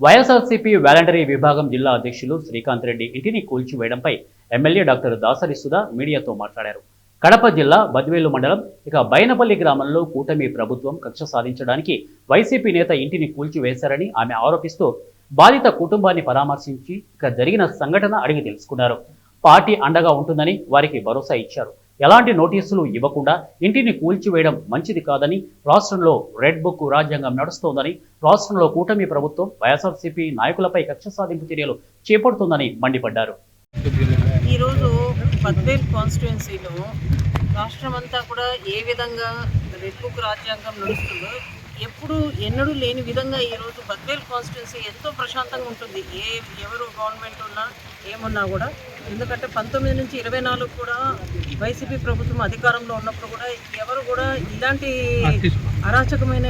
YSRCP voluntary విభాగం జిల్లా అధ్యక్షులు శ్రీకాంత్ రెడ్డి ఇంటిని కూల్చివేయడంపై ఎమ్మెల్యే డాక్టర్ దాసరి సుధా మీడియాతో మాట్లాడారు. కడప జిల్లా బద్వేలు మండలం బైనపల్లి గ్రామంలో కూటమి ప్రభుత్వం కక్ష సాధించడానికి వైసీపీ నేత ఇంటిని కూల్చివేశారని ఆమె ఆరోపిస్తూ బాధిత కుటుంబాన్ని పరామర్శించి జరిగిన సంఘటన అడిగి తెలుసుకున్నారు. పార్టీ అండగా ఉంటుందని వారికి భరోసా ఇచ్చారు. ఎలాంటి నోటీసులు ఇవ్వకుండా ఇంటిని కూల్చివేయడం మంచిది కాదని, రాష్ట్రంలో రెడ్ బుక్ రాజ్యాంగం నడుస్తోందని, రాష్ట్రంలో కూటమి ప్రభుత్వం వైఎస్ఆర్సీపీ నాయకులపై కక్ష సాధింపు చర్యలు చేపడుతుందని మండిపడ్డారు. ఈరోజు బద్వేల్ కాన్స్టిట్యుయెన్సీలో రాష్ట్రమంతా కూడా ఏ విధంగా రెడ్ బుక్ రాజ్యాంగం నడుస్తుందో ఎప్పుడు ఎన్నడూ లేని విధంగా ఈరోజు బద్వేల్ కాన్స్టిట్యుయెన్సీ ఎంతో ప్రశాంతంగా ఉంటుంది. ఎవరు గవర్నమెంట్ ఉన్నా ఏమున్నా కూడా, ఎందుకంటే 19 నుంచి 24 కూడా వైసీపీ ప్రభుత్వం అధికారంలో ఉన్నప్పుడు కూడా ఎవరు కూడా ఇలాంటి అరాచకమైన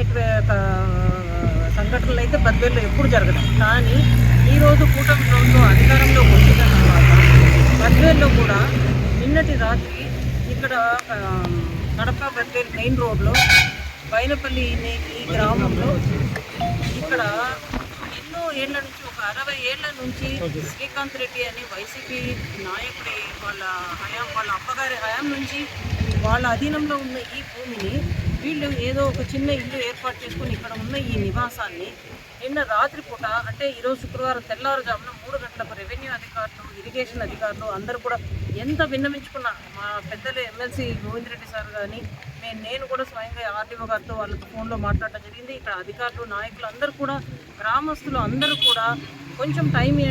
సంఘటనలు అయితే బద్వేల్లో ఎప్పుడు జరగదు. కానీ ఈరోజు కూటమి ప్రభుత్వం అధికారంలోకి వచ్చిన తర్వాత బద్వేల్లో కూడా నిన్నటి రాత్రి ఇక్కడ కడప బద్వేల్ మెయిన్ రోడ్లో బైనపల్లి ఈ గ్రామంలో ఇక్కడ ఎన్నో ఏళ్ల నుంచి, ఒక 60 ఏళ్ల నుంచి శ్రీకాంత్ రెడ్డి అని వైసీపీ నాయకుడి వాళ్ళ అప్పగారి హయాం నుంచి వాళ్ళ అధీనంలో ఉన్న ఈ భూమిని వీళ్ళు ఏదో ఒక చిన్న ఇల్లు ఏర్పాటు చేసుకుని ఇక్కడ ఉన్న ఈ నివాసాన్ని నిన్న రాత్రిపూట, అంటే ఈరోజు శుక్రవారం తెల్లవారుజామున 3 గంటలకు రెవెన్యూ అధికారులు, ఇరిగేషన్ అధికారులు అందరూ కూడా ఎంత విన్నవించుకున్నా, మా పెద్దలు ఎమ్మెల్సీ గోవిందరెడ్డి సార్ కానీ నేను కూడా స్వయంగా ఆర్డీఓ గారితో వాళ్ళతో ఫోన్లో మాట్లాడటం జరిగింది. ఇక్కడ అధికారులు, నాయకులు అందరూ కూడా, గ్రామస్తులు అందరూ కూడా కొంచెం టైం